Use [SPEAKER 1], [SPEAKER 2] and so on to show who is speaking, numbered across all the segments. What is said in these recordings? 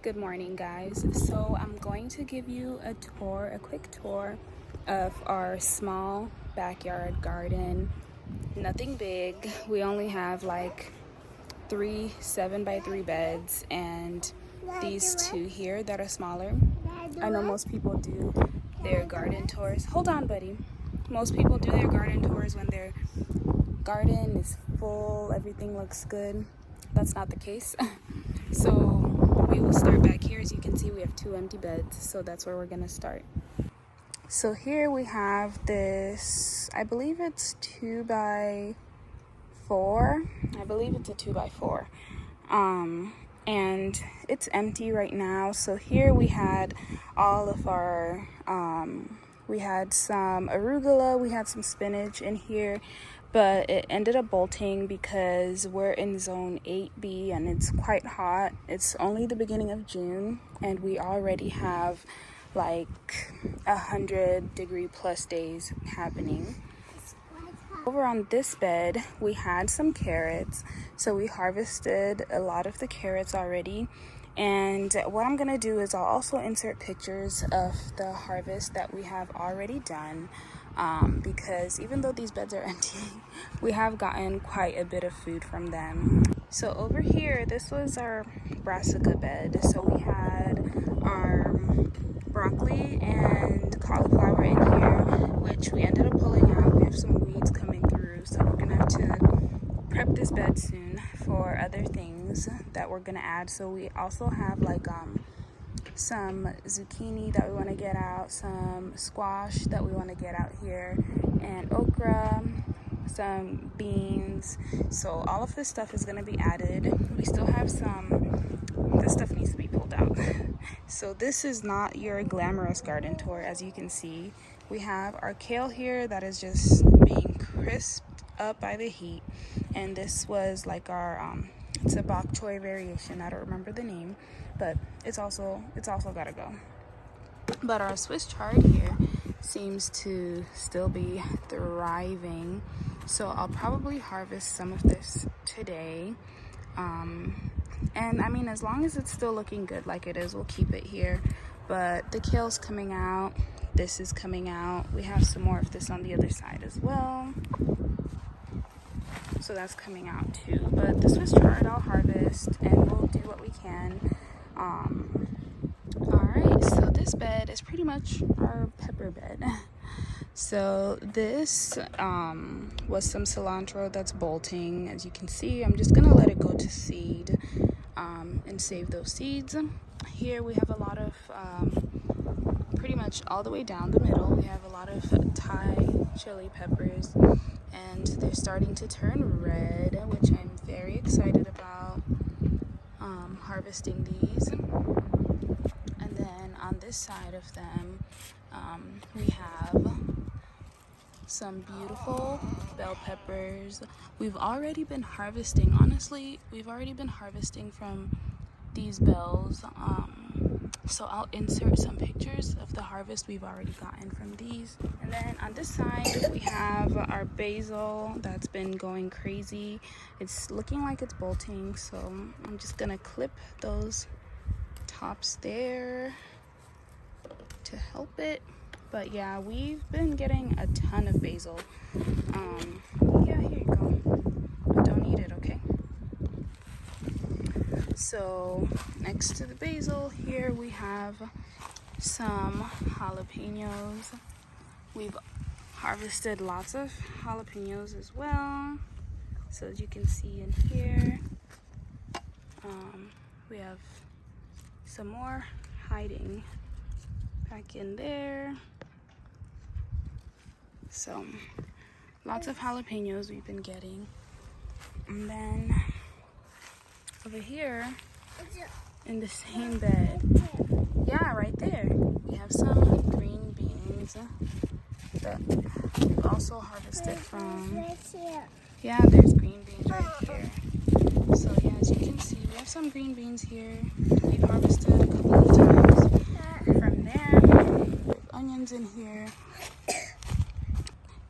[SPEAKER 1] Good morning, guys. So I'm going to give you a quick tour of our small backyard garden. Nothing big. We only have like 3 7x3 beds and these two here that are smaller. I know most people do their garden tours. Hold on, buddy. Most people do their garden tours when their garden is full, everything looks good. That's not the case. So we will start back here. As you can see, we have 2 empty beds, so that's where we're gonna start. So here we have this, I believe it's 2x4. I believe it's a 2x4. And it's empty right now. So here we had all of our, we had some arugula, we had some spinach in here, but it ended up bolting because we're in zone 8B and it's quite hot. It's only the beginning of June and we already have like 100-degree plus days happening. Over on this bed, we had some carrots, so we harvested a lot of the carrots already. And what I'm gonna do is I'll also insert pictures of the harvest that we have already done, because even though these beds are empty, we have gotten quite a bit of food from them. So over here, this was our brassica bed. So we had our broccoli and cauliflower in here, which we ended up pulling out. We have some weeds coming through, so we're gonna have to prep this bed soon for other things that we're gonna add. So we also have like some zucchini that we want to get out, some squash that we want to get out here, and okra, some beans. So all of this stuff is going to be added. We still have this stuff needs to be pulled out. So this is not your glamorous garden tour. As you can see, we have our kale here that is just being crisped up by the heat, and this was like our it's a bok choy variation. I don't remember the name, but it's also gotta go. But our Swiss chard here seems to still be thriving, so I'll probably harvest some of this today. And I mean, as long as it's still looking good like it is, we'll keep it here. But the kale's coming out, this is coming out. We have some more of this on the other side as well, so that's coming out too. But the Swiss chard I'll harvest and we'll do what we can. Alright, so this bed is pretty much our pepper bed. So this was some cilantro that's bolting. As you can see, I'm just gonna let it go to seed and save those seeds. Here we have a lot of pretty much all the way down the middle, we have a lot of Thai chili peppers, and they're starting to turn red, which I'm very excited about harvesting these. And then on this side of them, we have some beautiful bell peppers. We've already been harvesting, honestly, we've already been harvesting from these bells. So I'll insert some pictures of the harvest we've already gotten from these. And then on this side, we have our basil that's been going crazy. It's looking like it's bolting, so I'm just gonna clip those tops there to help it. But yeah, we've been getting a ton of basil. Yeah, here you go. But don't eat it, okay? So next to the basil here we have some jalapenos. We've harvested lots of jalapenos as well. So as you can see in here, we have some more hiding back in there. So lots of jalapenos we've been getting. And then over here in the same bed, yeah, right there, we have some green beans that we've also harvested from. Yeah, there's green beans right here. So yeah, as you can see, we have some green beans here. We've harvested a couple of times from there. We have onions in here.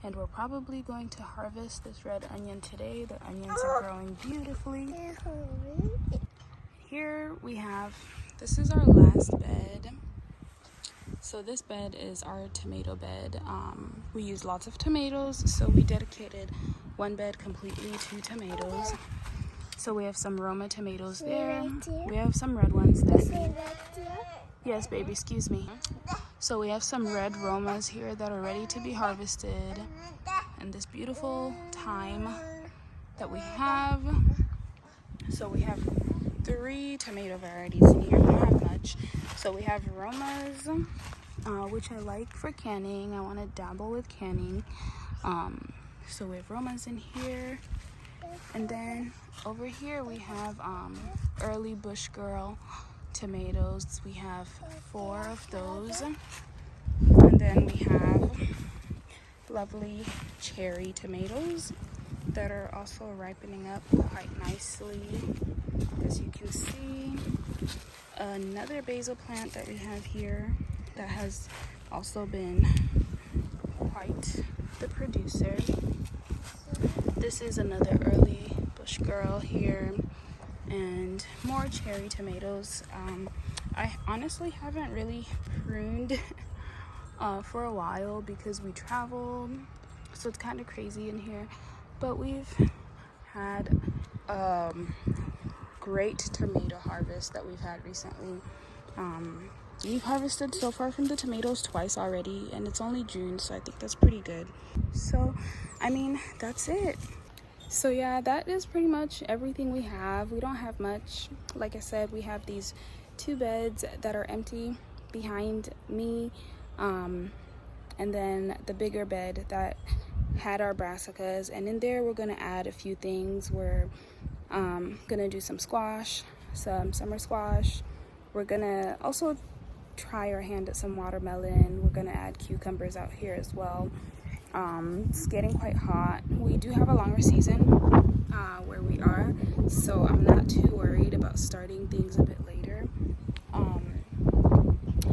[SPEAKER 1] And we're probably going to harvest this red onion today. The onions are growing beautifully. Here we have this is our last bed. So this bed is our tomato bed. We use lots of tomatoes, so we dedicated one bed completely to tomatoes. So we have some Roma tomatoes there. We have some red ones there. Yes, baby, excuse me. So we have some red Romas here that are ready to be harvested in this beautiful time that we have. So we have 3 tomato varieties in here. We don't have much. So we have Romas, which I like for canning. I want to dabble with canning. So we have Romas in here. And then over here we have early Bush Girl tomatoes. We have 4 of those. And then we have lovely cherry tomatoes that are also ripening up quite nicely, as you can see. Another basil plant that we have here that has also been quite the producer. This is another early Bush Girl here, and more cherry tomatoes. I honestly haven't really pruned for a while because we traveled, so it's kind of crazy in here, but we've had great tomato harvest that we've had recently. We've harvested so far from the tomatoes twice already, and it's only June, so I think that's pretty good. So I mean, that's it. So yeah, that is pretty much everything we have. We don't have much. Like I said, we have these 2 beds that are empty behind me, and then the bigger bed that had our brassicas, and in there we're gonna add a few things. We're gonna do some squash, some summer squash. We're gonna also try our hand at some watermelon. We're gonna add cucumbers out here as well. It's getting quite hot. We do have a longer season where we are, so I'm not too worried about starting things a bit later.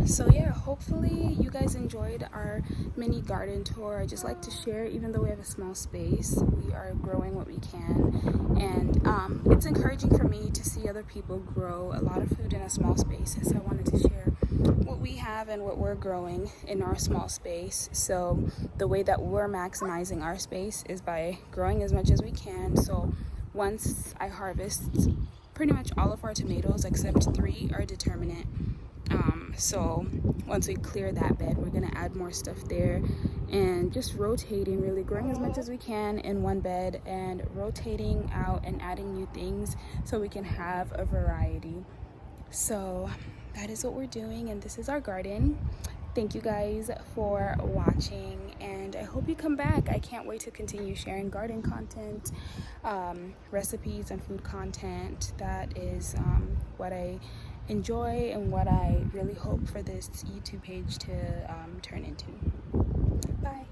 [SPEAKER 1] So yeah, hopefully you guys enjoyed our mini garden tour. I just like to share, even though we have a small space, we are growing what we can, and it's encouraging for me to see other people grow a lot of food in a small space. So I wanted to share what we have and what we're growing in our small space. So the way that we're maximizing our space is by growing as much as we can. So once I harvest pretty much all of our tomatoes except 3 are determinate. So once we clear that bed, we're gonna add more stuff there, and just rotating, really growing as much as we can in one bed and rotating out and adding new things so we can have a variety. So that is what we're doing, and this is our garden. Thank you guys for watching, and I hope you come back. I can't wait to continue sharing garden content, recipes and food content. That is what I enjoy and what I really hope for this YouTube page to turn into. Bye.